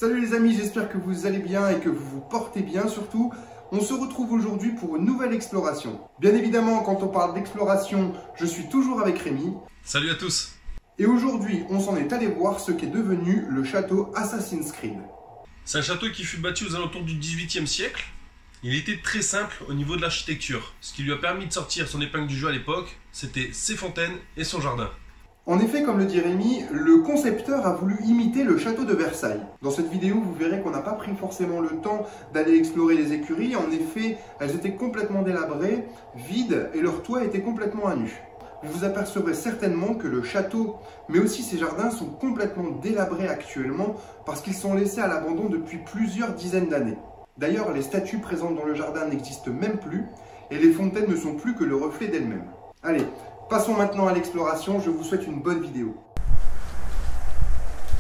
Salut les amis, j'espère que vous allez bien et que vous vous portez bien surtout. On se retrouve aujourd'hui pour une nouvelle exploration. Bien évidemment, quand on parle d'exploration, je suis toujours avec Rémi. Salut à tous. Et aujourd'hui, on s'en est allé voir ce qu'est devenu le château Assassin's Creed. C'est un château qui fut bâti aux alentours du XVIIIe siècle. Il était très simple au niveau de l'architecture. Ce qui lui a permis de sortir son épingle du jeu à l'époque, c'était ses fontaines et son jardin. En effet, comme le dit Rémi, le concepteur a voulu imiter le château de Versailles. Dans cette vidéo, vous verrez qu'on n'a pas pris forcément le temps d'aller explorer les écuries. En effet, elles étaient complètement délabrées, vides, et leur toit était complètement à nu. Vous vous apercevrez certainement que le château, mais aussi ses jardins, sont complètement délabrés actuellement parce qu'ils sont laissés à l'abandon depuis plusieurs dizaines d'années. D'ailleurs, les statues présentes dans le jardin n'existent même plus, et les fontaines ne sont plus que le reflet d'elles-mêmes. Allez, passons maintenant à l'exploration, je vous souhaite une bonne vidéo.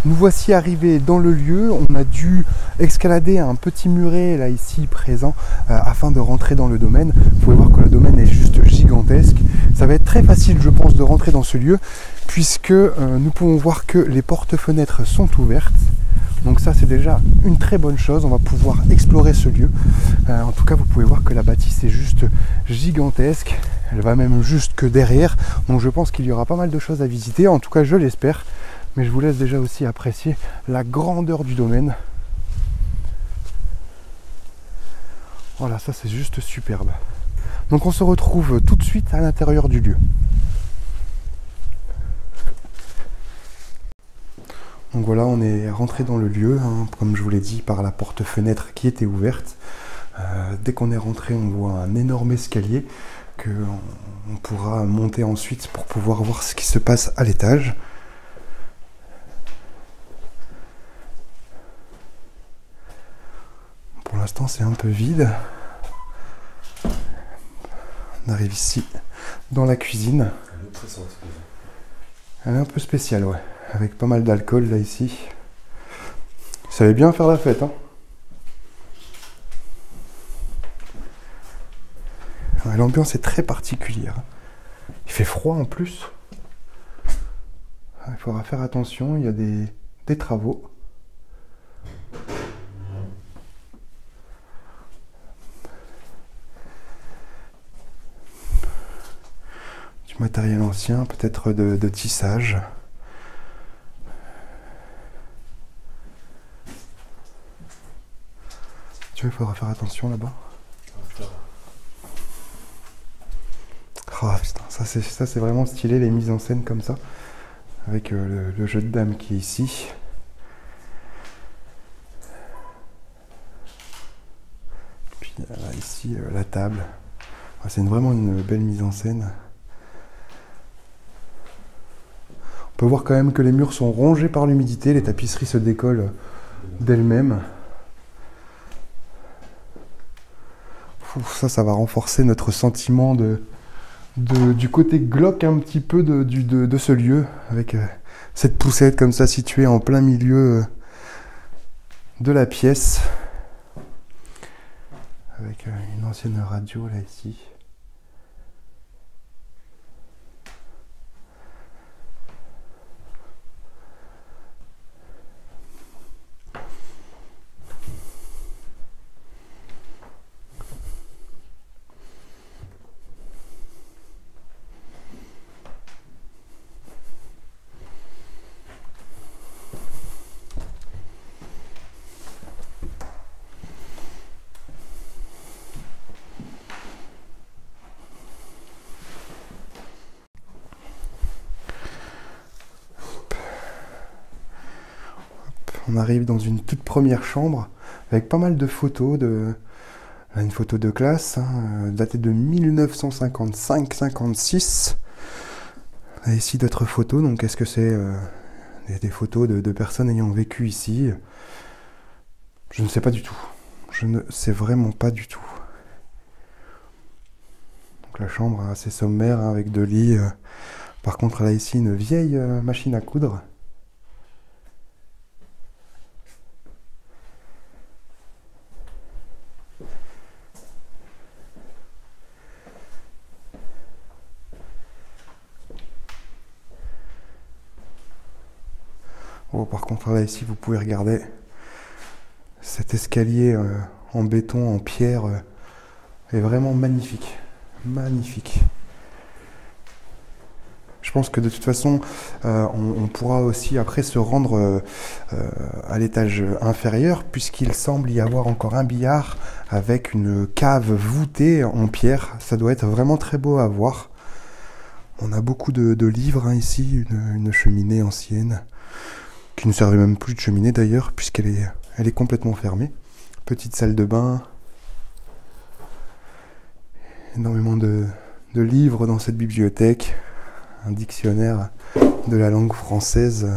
Nous voici arrivés dans le lieu, on a dû escalader un petit muret là ici présent afin de rentrer dans le domaine. Vous pouvez voir que le domaine est juste gigantesque. Ça va être très facile je pense de rentrer dans ce lieu puisque nous pouvons voir que les portes-fenêtres sont ouvertes. Donc ça c'est déjà une très bonne chose, on va pouvoir explorer ce lieu. En tout cas vous pouvez voir que la bâtisse est juste gigantesque. Elle va même juste que derrière, donc je pense qu'il y aura pas mal de choses à visiter, en tout cas je l'espère, mais je vous laisse déjà aussi apprécier la grandeur du domaine. Voilà, ça c'est juste superbe. Donc on se retrouve tout de suite à l'intérieur du lieu. Donc voilà, on est rentré dans le lieu, hein, comme je vous l'ai dit, par la porte-fenêtre qui était ouverte. Dès qu'on est rentré, on voit un énorme escalier qu'on pourra monter ensuite pour pouvoir voir ce qui se passe à l'étage. Pour l'instant c'est un peu vide. On arrive ici dans la cuisine. Elle est un peu spéciale, ouais. Avec pas mal d'alcool là ici. Vous savez bien faire la fête, hein. Ouais, l'ambiance est très particulière. Il fait froid en plus. Il faudra faire attention, il y a des travaux. Du matériel ancien, peut-être de tissage. Tu vois, il faudra faire attention là-bas. Oh putain, ça c'est vraiment stylé, les mises en scène comme ça. Avec le jeu de dames qui est ici. Puis là, ici, la table. C'est vraiment une belle mise en scène. On peut voir quand même que les murs sont rongés par l'humidité, les tapisseries se décollent d'elles-mêmes. Ça va renforcer notre sentiment du côté glauque un petit peu de ce lieu, avec cette poussette comme ça située en plein milieu de la pièce, avec une ancienne radio là ici. On arrive dans une toute première chambre avec pas mal de photos, une photo de classe, hein, datée de 1955-56. Ici d'autres photos, donc est-ce que c'est des photos de personnes ayant vécu ici? Je ne sais pas du tout. Je ne sais vraiment pas du tout. Donc la chambre assez sommaire, hein, avec deux lits. Par contre, elle a ici une vieille machine à coudre. Oh, par contre là ici vous pouvez regarder escalier en béton, en pierre, est vraiment magnifique. Magnifique. Je pense que de toute façon, on pourra aussi après se rendre à l'étage inférieur, puisqu'il semble y avoir encore un billard avec une cave voûtée en pierre. Ça doit être vraiment très beau à voir. On a beaucoup de livres ici, une cheminée ancienne, qui ne servait même plus de cheminée d'ailleurs, puisqu'elle est complètement fermée. Petite salle de bain. Énormément de livres dans cette bibliothèque. Un dictionnaire de la langue française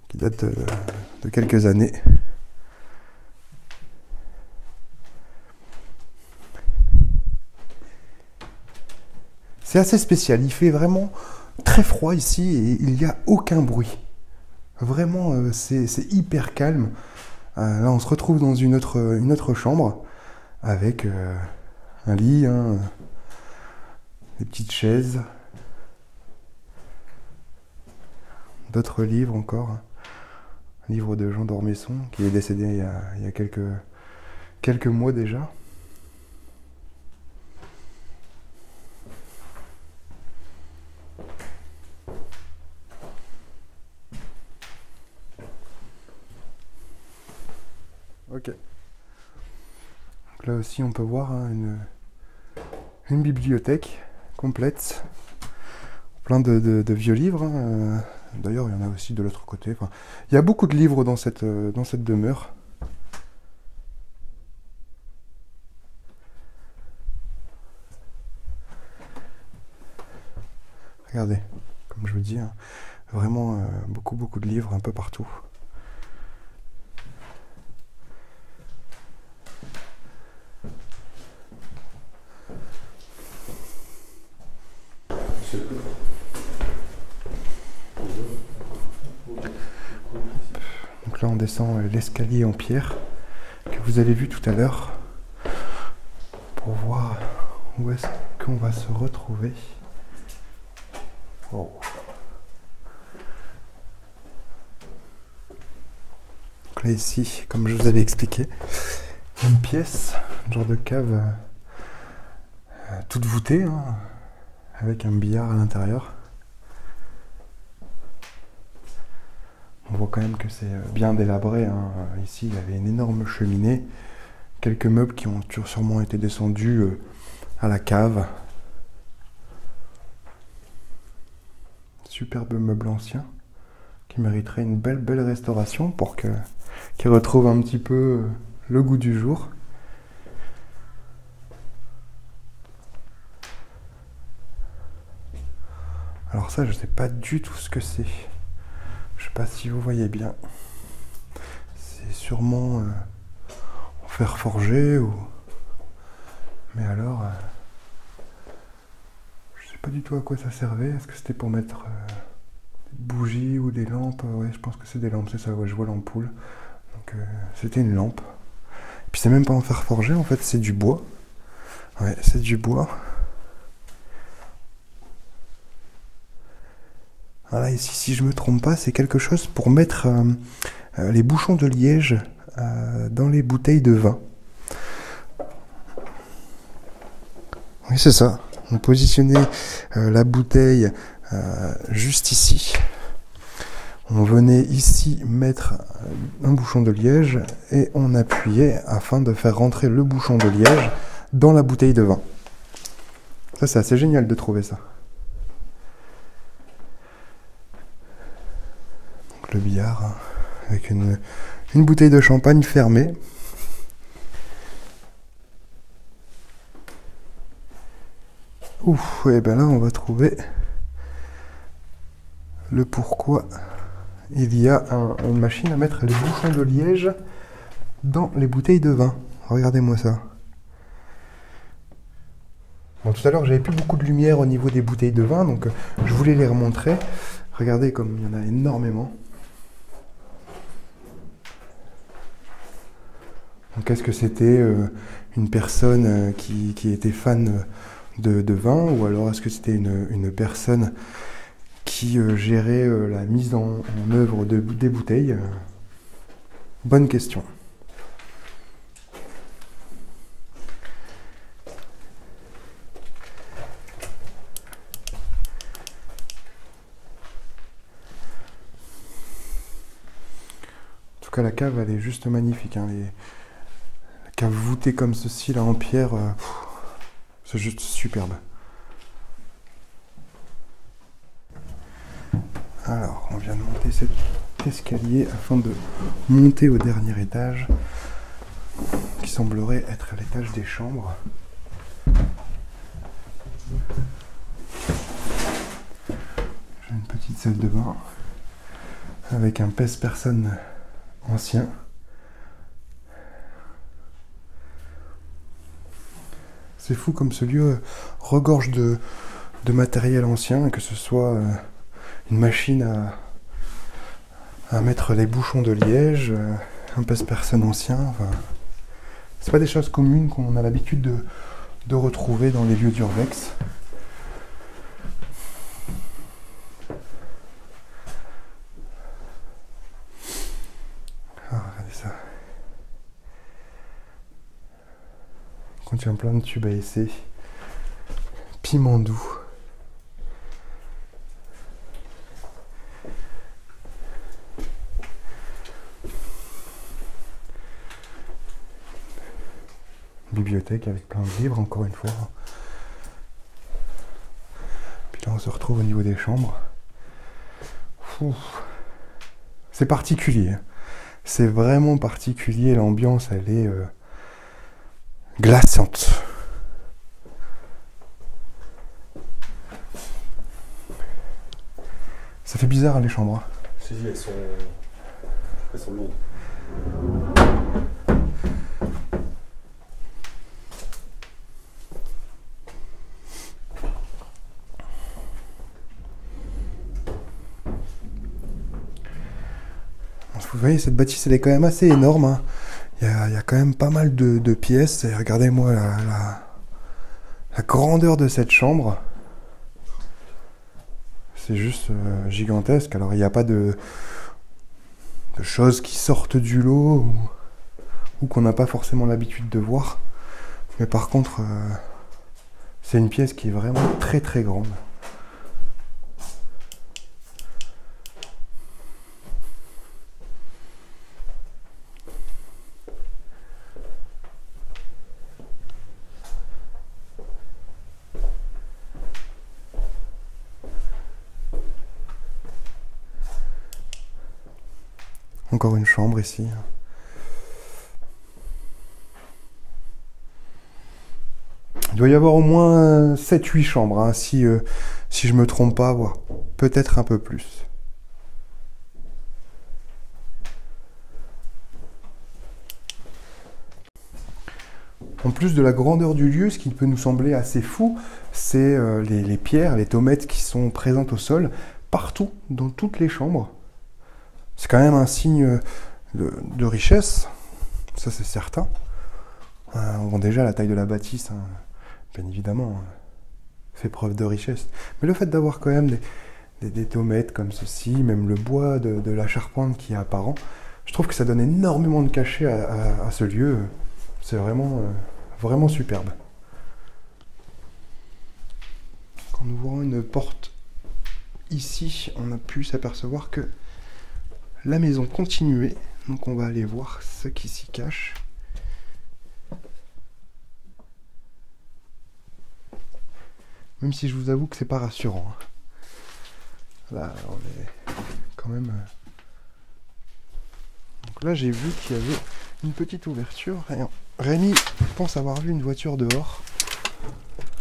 qui date de quelques années. C'est assez spécial, il fait vraiment très froid ici et il n'y a aucun bruit. Vraiment, c'est hyper calme. Là, on se retrouve dans une autre chambre avec un lit, des petites chaises, d'autres livres encore. Un livre de Jean d'Ormesson qui est décédé il y a quelques mois déjà. Ok. Donc là aussi on peut voir une bibliothèque complète, plein de vieux livres. D'ailleurs, il y en a aussi de l'autre côté. Enfin, il y a beaucoup de livres dans cette demeure. Regardez, comme je vous dis, vraiment beaucoup de livres un peu partout. Donc là on descend l'escalier en pierre que vous avez vu tout à l'heure pour voir où est-ce qu'on va se retrouver. Oh. Donc là ici, comme je vous avais expliqué, une pièce, un genre de cave toute voûtée, avec un billard à l'intérieur. On voit quand même que c'est bien délabré. Ici, il y avait une énorme cheminée, quelques meubles qui ont sûrement été descendus à la cave. Superbe meuble ancien qui mériterait une belle restauration pour qu'il retrouve un petit peu le goût du jour. Alors ça, je sais pas du tout ce que c'est. Je sais pas si vous voyez bien. C'est sûrement en fer forgé ou... Mais alors... je sais pas du tout à quoi ça servait. Est-ce que c'était pour mettre des bougies ou des lampes? Ouais, je pense que c'est des lampes, c'est ça. Ouais, je vois l'ampoule. Donc c'était une lampe. Et puis c'est même pas en fer forgé, en fait, c'est du bois. Ouais, c'est du bois. Voilà, ici, si je me trompe pas, c'est quelque chose pour mettre les bouchons de liège dans les bouteilles de vin. Oui, c'est ça. On positionnait la bouteille juste ici. On venait ici mettre un bouchon de liège et on appuyait afin de faire rentrer le bouchon de liège dans la bouteille de vin. Ça, c'est assez génial de trouver ça. Le billard avec une bouteille de champagne fermée. Ouf, et ben là on va trouver le pourquoi il y a une machine à mettre les bouchons de liège dans les bouteilles de vin. Regardez-moi ça. Bon, tout à l'heure j'avais plus beaucoup de lumière au niveau des bouteilles de vin, donc je voulais les remontrer. Regardez comme il y en a énormément. Donc est-ce que c'était une personne qui était fan de vin, ou alors est-ce que c'était une personne qui gérait la mise en œuvre des bouteilles? Bonne question. En tout cas, la cave, elle est juste magnifique. Hein. La cave voûtée comme ceci, là, en pierre, c'est juste superbe. Alors, on vient de monter cet escalier afin de monter au dernier étage, qui semblerait être à l'étage des chambres. J'ai une petite salle de bain avec un pèse-personne ancien. C'est fou comme ce lieu regorge de matériel ancien, que ce soit une machine à mettre les bouchons de liège, un pèse-personne ancien. Enfin, c'est pas des choses communes qu'on a l'habitude de retrouver dans les lieux d'urbex. Ah, regardez ça. Contient plein de tubes à essai. Piment doux. Bibliothèque avec plein de livres, encore une fois. Puis là, on se retrouve au niveau des chambres. C'est particulier. C'est vraiment particulier. L'ambiance, elle est glaçante. Ça fait bizarre, hein, les chambres. Hein. Si, elles sont lourdes. Vous voyez, cette bâtisse, elle est quand même assez énorme. Hein. Il y a quand même pas mal de pièces. Et regardez-moi la grandeur de cette chambre. C'est juste gigantesque. Alors, il n'y a pas de choses qui sortent du lot ou qu'on n'a pas forcément l'habitude de voir. Mais par contre, c'est une pièce qui est vraiment très très grande. Encore une chambre ici. Il doit y avoir au moins 7-8 chambres, hein, si je me trompe pas, voire peut-être un peu plus. En plus de la grandeur du lieu, ce qui peut nous sembler assez fou, c'est les pierres, les tomettes qui sont présentes au sol, partout, dans toutes les chambres. C'est quand même un signe de richesse, ça c'est certain. On voit déjà la taille de la bâtisse, hein, bien évidemment, fait preuve de richesse. Mais le fait d'avoir quand même des tomettes comme ceci, même le bois de la charpente qui est apparent, je trouve que ça donne énormément de cachet à ce lieu. C'est vraiment, vraiment superbe. En ouvrant une porte ici, on a pu s'apercevoir que la maison continuait, donc on va aller voir ce qui s'y cache. Même si je vous avoue que c'est pas rassurant. Là, on est quand même... Donc là, j'ai vu qu'il y avait une petite ouverture. Et Rémi pense avoir vu une voiture dehors.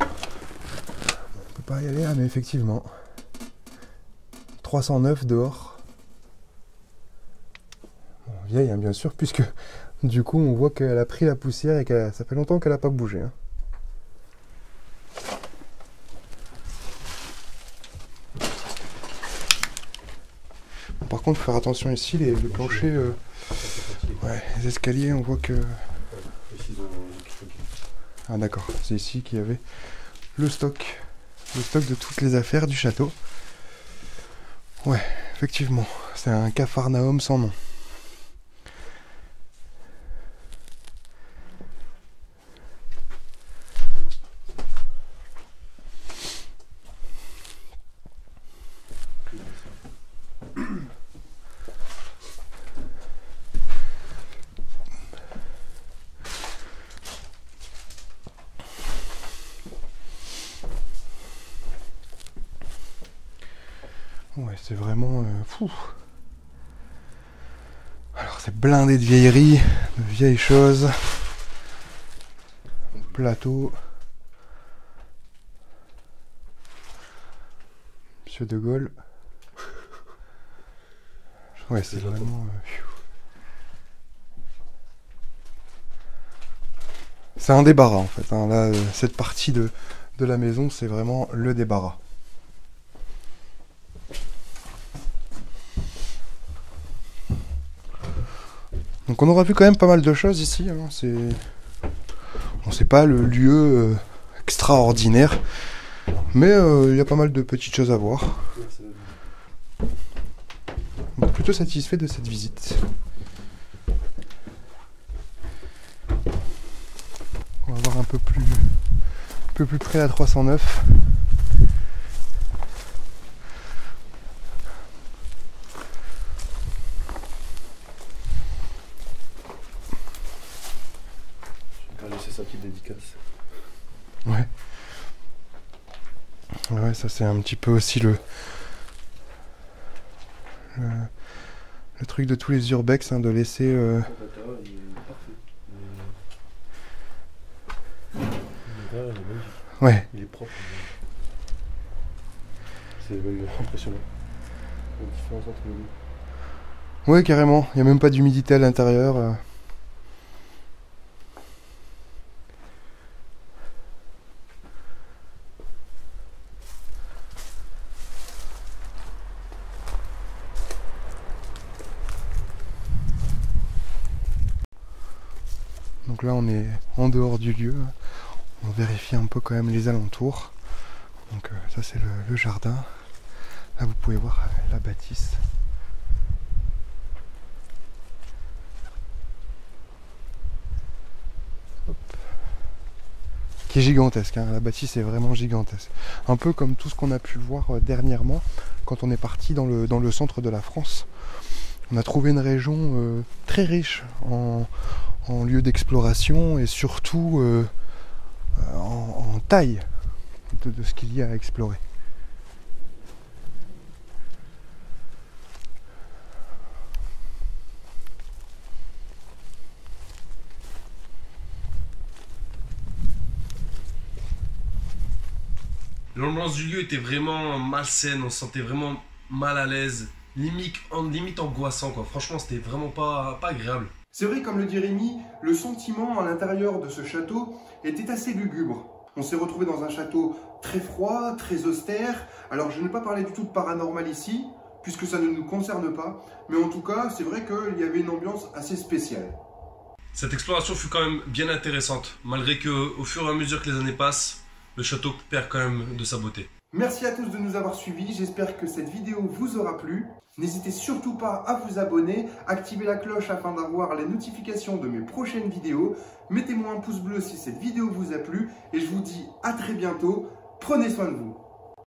On peut pas y aller, mais effectivement. 309 dehors. Vieille, hein, bien sûr, puisque du coup on voit qu'elle a pris la poussière et que ça fait longtemps qu'elle n'a pas bougé. Hein. Bon, par contre, faire attention ici, le plancher, ouais, les escaliers, on voit que... Ah d'accord, c'est ici qu'il y avait le stock de toutes les affaires du château. Ouais, effectivement, c'est un capharnaüm sans nom. Ouais, c'est vraiment fou. Alors c'est blindé de vieilleries, de vieilles choses. Plateau. Monsieur de Gaulle. Ouais, c'est vraiment... c'est un débarras en fait. Hein. Là, cette partie de la maison, c'est vraiment le débarras. Donc on aura vu quand même pas mal de choses ici. Hein. C'est pas le lieu extraordinaire, mais il y a pas mal de petites choses à voir. Donc plutôt satisfait de cette visite. On va voir un peu plus près la 309. C'est sa petite dédicace. Ouais. Ouais, ça c'est un petit peu aussi le truc de tous les urbex, hein, de laisser... Ouais. Il est propre. C'est même impressionnant. La différence entre les deux. Ouais, carrément. Il n'y a même pas d'humidité à l'intérieur. Donc là on est en dehors du lieu, on vérifie un peu quand même les alentours. Donc ça c'est le jardin, là vous pouvez voir la bâtisse. Hop. Qui est gigantesque, hein. La bâtisse est vraiment gigantesque. Un peu comme tout ce qu'on a pu voir dernièrement quand on est parti dans le centre de la France. On a trouvé une région très riche en lieu d'exploration et surtout en taille de ce qu'il y a à explorer. L'ambiance du lieu était vraiment malsaine, on se sentait vraiment mal à l'aise, limite angoissant quoi. Franchement c'était vraiment pas agréable. C'est vrai, comme le dit Rémi, le sentiment à l'intérieur de ce château était assez lugubre. On s'est retrouvé dans un château très froid, très austère. Alors je ne vais pas parler du tout de paranormal ici, puisque ça ne nous concerne pas. Mais en tout cas, c'est vrai qu'il y avait une ambiance assez spéciale. Cette exploration fut quand même bien intéressante, malgré que au fur et à mesure que les années passent, le château perd quand même de sa beauté. Merci à tous de nous avoir suivis, j'espère que cette vidéo vous aura plu. N'hésitez surtout pas à vous abonner, activer la cloche afin d'avoir les notifications de mes prochaines vidéos. Mettez-moi un pouce bleu si cette vidéo vous a plu et je vous dis à très bientôt. Prenez soin de vous.